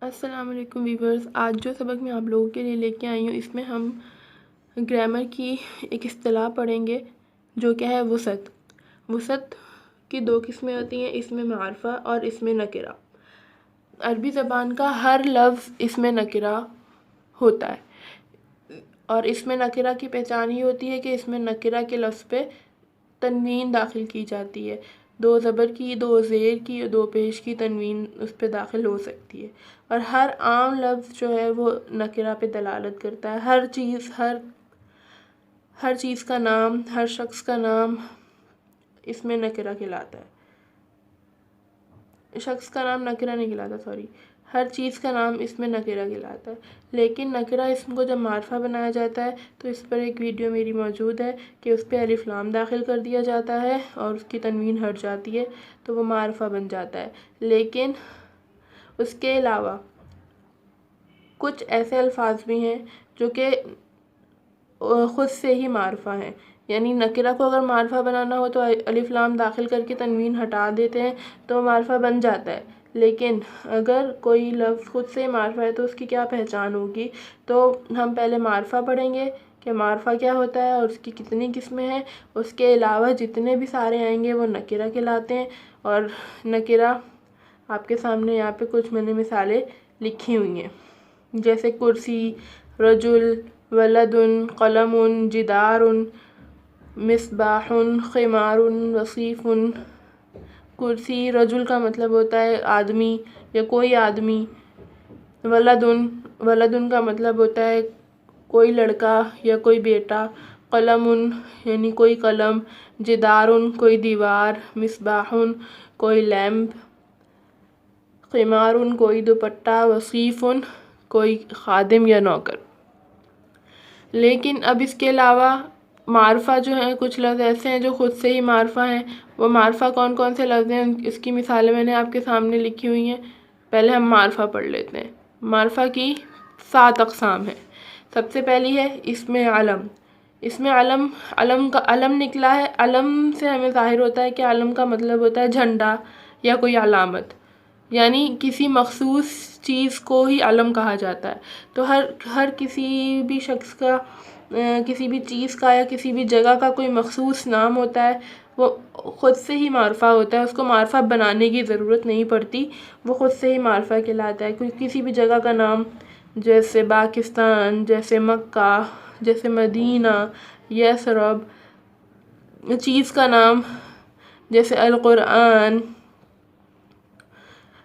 अस्सलाम वालेकुम वीवर्स। आज जो सबक मैं आप लोगों के लिए लेके आई हूँ इसमें हम ग्रामर की एक इस्तिलाह पढ़ेंगे जो क्या है वसत। वसत की दो किस्में होती हैं, इसमें मारफा और इसमें नकिरा। अरबी ज़बान का हर लफ्ज़ इसमें नकिरा होता है और इसमें नकिरा की पहचान ही होती है कि इसमें नकिरा के लफ्ज़ पे तनवीन दाखिल की जाती है। दो ज़बर की, दो ज़ेर की, दो पेश की तनवीन उस पर दाखिल हो सकती है और हर आम लफ्ज़ जो है वो नकिरा पे दलालत करता है। हर चीज़ का नाम, हर शख्स का नाम इसमें नकिरा कहलाता है। शख्स का नाम नकिरा नहीं कहलाता, सॉरी, हर चीज़ का नाम इसमें नकिरा कहलाता है। लेकिन नकिरा इसम को जब मारफा बनाया जाता है तो इस पर एक वीडियो मेरी मौजूद है कि उस पर अलिफ लाम दाखिल कर दिया जाता है और उसकी तनवीन हट जाती है तो वो मारफा बन जाता है। लेकिन उसके अलावा कुछ ऐसे अल्फाज भी हैं जो कि ख़ुद से ही मारफा हैं, यानी नकिरा को अगर मारफा बनाना हो तो अलिफ लाम दाखिल करके तनवीन हटा देते हैं तो मारफा बन जाता है। लेकिन अगर कोई लफ्ज़ ख़ुद से मारफा है तो उसकी क्या पहचान होगी, तो हम पहले मारफा पढ़ेंगे कि मारफा क्या होता है और उसकी कितनी किस्में हैं। उसके अलावा जितने भी सारे आएंगे वो नकिरा कहलाते हैं। और नकिरा आपके सामने यहाँ पे कुछ मैंने मिसालें लिखी हुई हैं, जैसे कुर्सी, रजुल, वलदुन, कलमुन, जिदारुन, मिसबाहुन, खिमारुन, वसीफ़ुन। कुर्सी, रजुल का मतलब होता है आदमी या कोई आदमी। वलदुन का मतलब होता है कोई लड़का या कोई बेटा। कलमुन यानी कोई कलम। जिदारुन कोई दीवार। मिसबाहुन कोई लैम्प। खिमारुन कोई दुपट्टा। वसीफ़ुन कोई खादिम या नौकर। लेकिन अब इसके अलावा मारफा जो है, कुछ लफ्ज़ ऐसे हैं जो ख़ुद से ही मारफा हैं। वो मारफा कौन कौन से लफ्ज़ हैं इसकी मिसालें मैंने आपके सामने लिखी हुई हैं। पहले हम मारफा पढ़ लेते हैं। मारफा की 7 अक़साम हैं। सबसे पहली है इसमें अलम। इसमें अलम का अलम निकला है। अलम से हमें ज़ाहिर होता है कि अलम का मतलब होता है झंडा या कोई अलामत, यानी किसी मख़सूस चीज़ को ही अलम कहा जाता है। तो हर किसी भी शख्स का, किसी भी चीज़ का या किसी भी जगह का कोई मख़सूस नाम होता है, वो ख़ुद से ही मारफा होता है, उसको मारफा बनाने की ज़रूरत नहीं पड़ती, वो ख़ुद से ही मारफा कहलाता है। कोई किसी भी जगह का नाम, जैसे पाकिस्तान, जैसे मक्का, जैसे मदीना, यसरब। चीज़ का नाम जैसे अल कुरान,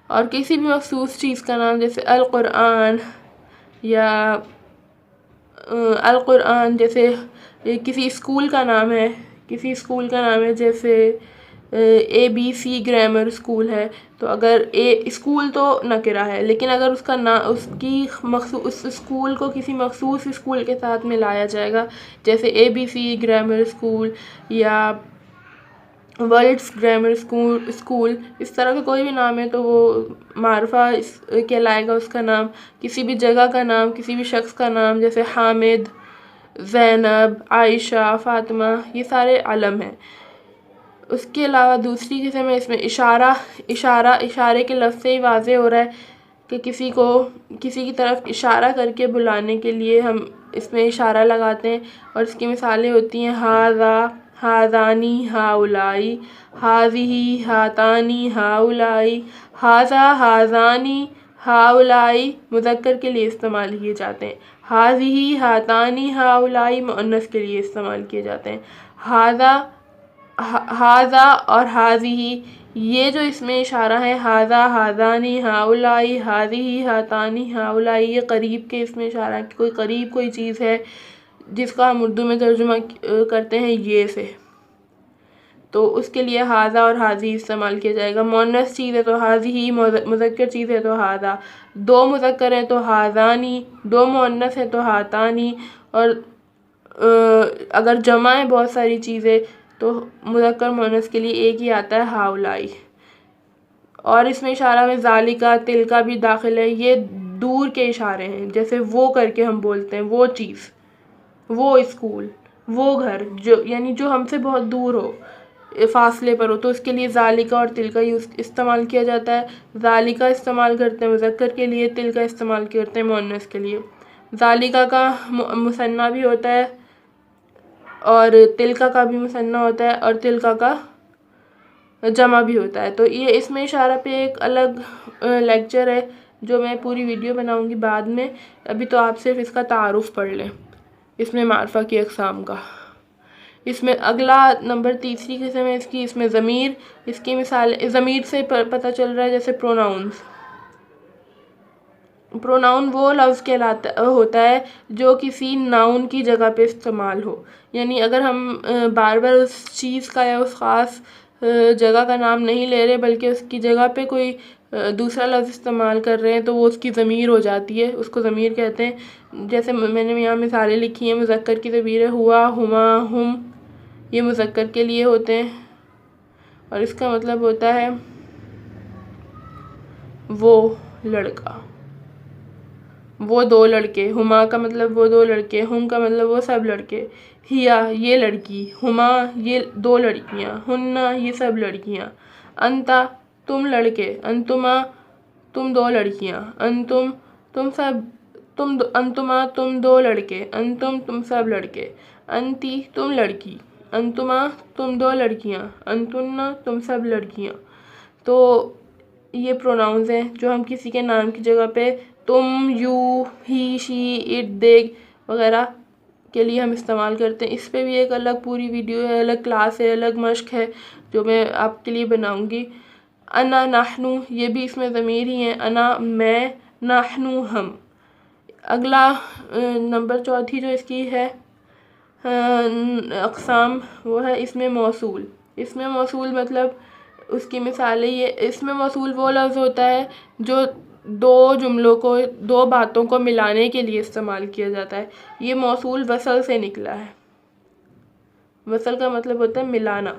और किसी भी मख़सूस चीज़ का नाम जैसे अल कुरान या अल कुरान, जैसे किसी स्कूल का नाम है, जैसे ABC ग्रामर स्कूल है। तो अगर स्कूल तो नकिरा है, लेकिन अगर उसका उस स्कूल को किसी मख़सूस स्कूल के साथ मिलाया जाएगा, जैसे ABC ग्रामर स्कूल या वर्ल्ड्स ग्रामर स्कूल, इस तरह का कोई भी नाम है तो वो मारफा कहलाएगा उसका नाम। किसी भी जगह का नाम, किसी भी शख्स का नाम, जैसे हामिद, ज़ैनब, आयशा, फ़ातिमा, ये सारे अलम हैं। उसके अलावा दूसरी किस्म है इसमें इशारे के लफ्ज़ से ही वाज़े हो रहा है कि किसी की तरफ इशारा करके बुलाने के लिए हम इसमें इशारा लगाते हैं। और इसकी मिसालें होती हैं हाज़ा, हाज़ानी, हाउलाई, हाज़िही, हातानी, हाउलाई। हाज़ा, हाज़ानी, हाउलाई मुज़क्कर के लिए इस्तेमाल किए जाते हैं। हाज़िही, हातानी, हाउलाई मुअन्नस के लिए इस्तेमाल किए जाते हैं। हाज़ा और हाज़िही, ये जो इसमें इशारा है, हाज़ा, हाज़ानी, हाउलाई, हाज़िही, हातानी, हाउलाई, ये करीब के इसमें इशारा है कि कोई करीब कोई चीज़ है, जिसका हम उर्दू में तर्जुमा करते हैं ये से, तो उसके लिए हाज़ा और हाज़ी इस्तेमाल किया जाएगा। मुअन्नस चीज़ है तो हाज़िही, मुज़क्कर चीज़ है तो हाज़ा। दो मुज़क्कर हैं तो हाज़ानी, दो मुअन्नस है तो हातानी, और अगर जमा है बहुत सारी चीज़ें तो मुज़क्कर मुअन्नस के लिए एक ही आता है हाउलाई। और इसमें इशारा में ज़ालिका, तिलका भी दाखिल है। ये दूर के इशारे हैं, जैसे वो करके हम बोलते हैं वो चीज़, वो स्कूल, वो घर, जो यानी जो हमसे बहुत दूर हो। फासले पर हो तो उसके लिए ज़ालिका और तिल का यूज़ इस्तेमाल किया जाता है। ज़ालिका इस्तेमाल करते हैं मुज़क्कर के लिए, तिल का इस्तेमाल करते हैं मुअन्नस के लिए। ज़ालिका का मुसन्ना भी होता है और तिलका का भी मुसन्ना होता है और तिलका का जमा भी होता है। तो ये इसमें इशारा पे एक अलग लेक्चर है जो मैं पूरी वीडियो बनाऊंगी बाद में। अभी तो आप सिर्फ इसका तारुफ पढ़ लें, इसमें मारफा की अक़साम का। इसमें अगला नंबर तीसरी किस्म है इसकी, इसमें ज़मीर। इसकी मिसाल ज़मीर से पता चल रहा है जैसे प्रोनाउंस। प्रोनाउन वो लफ्ज़ कहलाता होता है जो किसी नाउन की जगह पे इस्तेमाल हो। यानी अगर हम बार बार उस चीज़ का या उस ख़ास जगह का नाम नहीं ले रहे बल्कि उसकी जगह पे कोई दूसरा लफ्ज़ इस्तेमाल कर रहे हैं तो वो उसकी ज़मीर हो जाती है, उसको ज़मीर कहते हैं। जैसे मैंने यहाँ मिसालें लिखी हैं, मुज़क्कर की ज़मीर है हुआ, हुमा, हुम, ये मुज़क्कर के लिए होते हैं और इसका मतलब होता है वो लड़का, वो दो लड़के। हुमा का मतलब वो दो लड़के, हुम का मतलब वो सब लड़के, हिया ये लड़की, हुमा ये दो लड़कियाँ, हुन्ना ये सब लड़कियाँ, अंता तुम लड़के, अंतुमा तुम दो लड़कियाँ, अंतुम तुम सब अंतुमा तुम दो लड़के, अंतुम तुम सब लड़के, अंती तुम लड़की, अंतुमा तुम दो लड़कियाँ, अंतुन्ना तुम सब लड़कियाँ। तो ये प्रोनाउंस हैं जो हम किसी के नाम की जगह पे तुम, यू, ही, शी, इट, दे वगैरह के लिए हम इस्तेमाल करते हैं। इस पे भी एक अलग पूरी वीडियो है, अलग क्लास है, अलग मश्क है जो मैं आपके लिए बनाऊंगी। अना, नाहनु ये भी इसमें ज़मीर ही है, अना मैं, नाहनु हम। अगला नंबर चौथी जो इसकी है अक़साम वो है इसमें मौसूल। इसमें मौसूल मतलब उसकी मिसालें ये, इसमें मौसूल वो लफ्ज़ होता है जो दो जुमलों को, दो बातों को मिलाने के लिए इस्तेमाल किया जाता है। ये मौसूल वसल से निकला है। वसल का मतलब होता है मिलाना।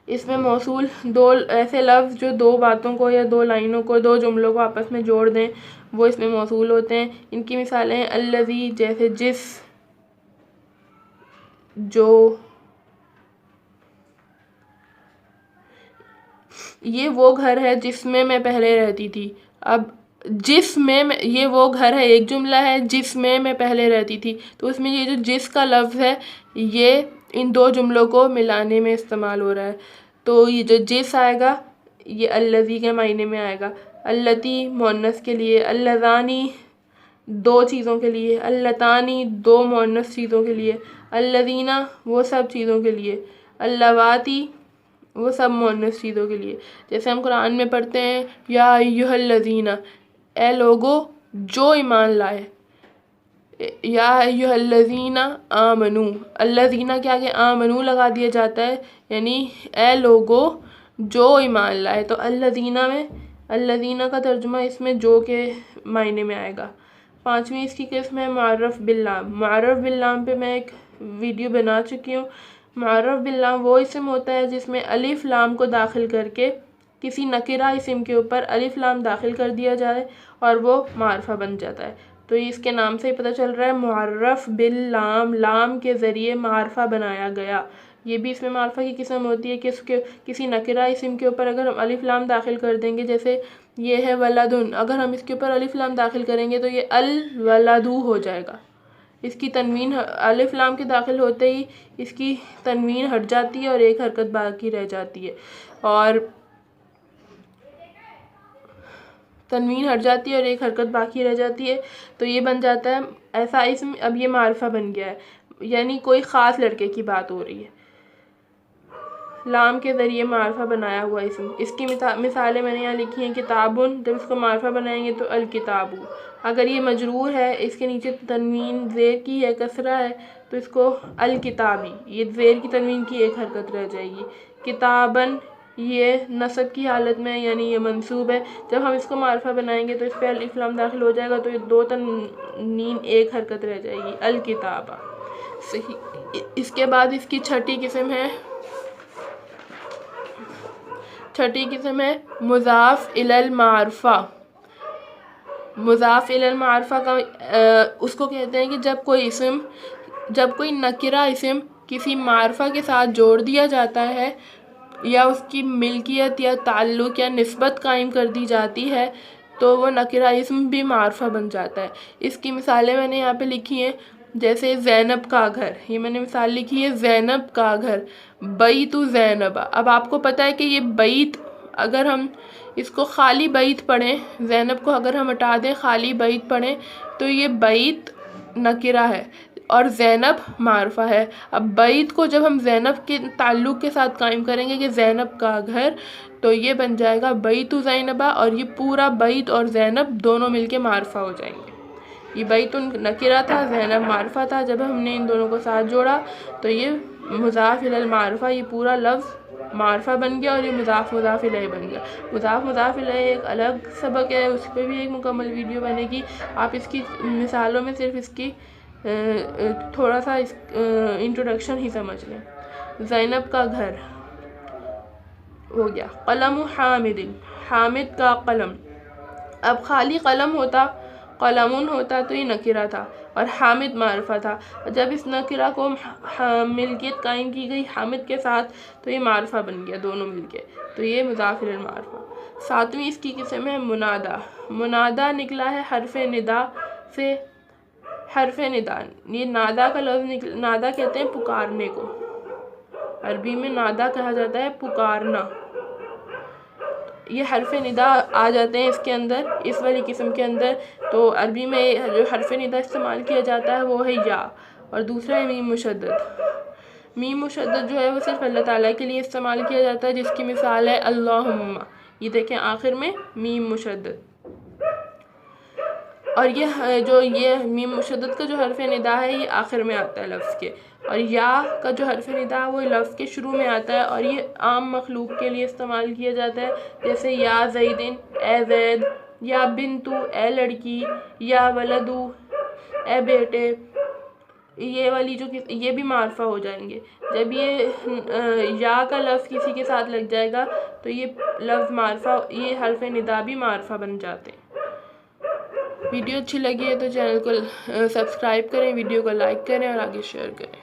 इसमें मौसूल दो ऐसे लफ्ज़ जो दो बातों को या दो लाइनों को, दो जुमलों को आपस में जोड़ दें, वो इसमें मौसूल होते हैं। इनकी मिसालें हैं अल्लज़ी जैसे जिस, जो, ये वो घर है जिसमें मैं पहले रहती थी। अब जिसमें ये वो घर है एक जुमला है, जिसमें मैं पहले रहती थी, तो उसमें ये जो जिस का लफ्ज़ है ये इन दो जुमलों को मिलाने में इस्तेमाल हो रहा है। तो ये जो जिस आएगा ये अल्लज़ी के मायने में आएगा। अल्लती मुअन्नस के लिए, अल्लज़ानी दो चीज़ों के लिए, अल्लतानी दो मुअन्नस चीज़ों के लिए, अल्लज़ीना वो सब चीज़ों के लिए, अल्लवाती वो सब मुअन्नस चीज़ों के लिए। जैसे हम कुरान में पढ़ते हैं या अय्युहल्लज़ीना ए लोगो जो ईमान लाए, या अय्युहल्लज़ीना आमनू, अल्लज़ीना के आगे आमनू लगा दिया जाता है यानी ए लोगो जो ईमान लाए। तो अल्लज़ीना में अल्लज़ीना का तर्जुमा इसमें जो के मायने में आएगा। पाँचवीं इसकी किस्म है मुअर्रफ़ बिल्लाम। मुअर्रफ़ बिल्लाम पे मैं एक वीडियो बना चुकी हूँ। मुअर्रफ़ बिल्लाम वो इसम होता है जिसमें अलिफ लाम को दाखिल करके किसी नकिरा इसम के ऊपर अलिफ लाम दाखिल कर दिया जाए और वो मारफा बन जाता है। तो इसके नाम से ही पता चल रहा है मुअर्रफ़ बिल्लाम, लाम के ज़रिए मारफा बनाया गया। ये भी इसमें मारफा की किस्म होती है कि उसके किसी नकिरा इसम के ऊपर अगर हम अलिफ लाम दाखिल कर देंगे, जैसे ये है वलदुन, अगर हम इसके ऊपर अलिफ लाम दाखिल करेंगे तो ये अल वलदू हो जाएगा। इसकी तनवीन अलिफ लाम के दाखिल होते ही इसकी तनवीन हट जाती है और एक हरकत बाकी रह जाती है, और तनवीन हट जाती है और एक हरकत बाकी रह जाती है। तो ये बन जाता है ऐसा इसम। अब ये मारफा बन गया है, यानी कोई ख़ास लड़के की बात हो रही है, लाम के ज़रिए मारफा बनाया हुआ इसम। इसकी मिसालें मैंने यहाँ लिखी हैं। किताबुन जब इसको मारफा बनाएंगे तो अल किताबु। अगर ये मजरूर है, इसके नीचे तनवीन ज़ेर की है, कसरा है, तो इसको अल किताबी, ये ज़ेर की तनवीन की एक हरकत रह जाएगी। किताबन ये नसब की हालत में यानी ये मंसूब है, जब हम इसको मारफा बनाएंगे तो इस पर अलिफ लाम दाखिल हो जाएगा तो ये दो तनवीन एक हरकत रह जाएगी, अल किताबा। सही। इसके बाद इसकी छठी किस्म है मुज़ाफ़ इलल मारफा। मुज़ाफ़ इलल मारफा का उसको कहते हैं कि जब कोई नकिरा इसम किसी मार्फा के साथ जोड़ दिया जाता है या उसकी मिल्कियत या ताल्लुक़ या निस्बत कायम कर दी जाती है तो वो नकिरा इस्म भी मार्फा बन जाता है। इसकी मिसालें मैंने यहाँ पे लिखी हैं, जैसे ज़ैनब का घर, ये मैंने मिसाल लिखी है ज़ैनब का घर, बैतु ज़ैनबा। अब आपको पता है कि ये बैत, अगर हम इसको खाली बैत पढ़ें, ज़ैनब को अगर हम हटा दें खाली बैत पढ़ें तो ये बैत नकिरा है और ज़ैनब मार्फा है। अब बैत को जब हम ज़ैनब के ताल्लुक़ के साथ कायम करेंगे कि ज़ैनब का घर, तो ये बन जाएगा बैतु ज़ैनबा, और ये पूरा बैत और ज़ैनब दोनों मिलके मार्फा हो जाएंगे। ये बैत नकिरा था, ज़ैनब मार्फा था, जब हमने इन दोनों को साथ जोड़ा तो ये मुज़ाफ़ इलल मार्फा, ये पूरा लफ्ज़ मार्फा बन गया और ये मुज़ाफ़ मुज़ाफ़ इलैहि बन गया। मुज़ाफ़ मुज़ाफ़ इलैहि एक अलग सबक है, उस पर भी एक मुकम्मल वीडियो बनेगी। आप इसकी मिसालों में सिर्फ इसकी थोड़ा सा इंट्रोडक्शन ही समझ लें। ज़ैनब का घर हो गया। कलम हामिदिन, हामिद का कलम। अब खाली कलम होता, कलमुन होता तो ये नकिरा था और हामिद मार्फा था। जब इस नकिरा को मिल्कियत कायम की गई हामिद के साथ तो ये मार्फा बन गया दोनों मिलके, तो ये मुज़ाफ़ इलैहि मार्फा। सातवीं इसकी किस्म है मुनादा। मुनादा निकला है हरफ़े निदा से। हरफ़े निदा, ये नादा का लफ्ज़ नादा कहते हैं पुकारने को, अरबी में नादा कहा जाता है पुकारना। ये हरफ़े निदा आ जाते हैं इसके अंदर, इस वाली किस्म के अंदर। तो अरबी में जो हरफ़े निदा इस्तेमाल किया जाता है वो है या, और दूसरा है मीम मुशद्दद। मीम मुशद्दद जो है वो सिर्फ अल्लाह ताला के लिए इस्तेमाल किया जाता है, जिसकी मिसाल है अल्लाहुम्मा। ये देखें आखिर में मीम मुशद्दद। और ये मीम मुशद्दद का जो हरफ़ निदा है ये आखिर में आता है लफ्ज़ के, और या का जो हरफ़ निदा है वो लफ्ज़ के शुरू में आता है, और ये आम मखलूक के लिए इस्तेमाल किया जाता है, जैसे या ज़ैदिन ए ज़ैद, या बिन्तु ए लड़की, या वलदु ए बेटे। ये वाली ये भी मार्फा हो जाएंगे। जब ये या का लफ्ज़ किसी के साथ लग जाएगा तो ये लफ्ज़ मार्फा, ये हरफ़ निदा भी मार्फा बन जाते हैं। वीडियो अच्छी लगी है तो चैनल को सब्सक्राइब करें, वीडियो को लाइक करें और आगे शेयर करें।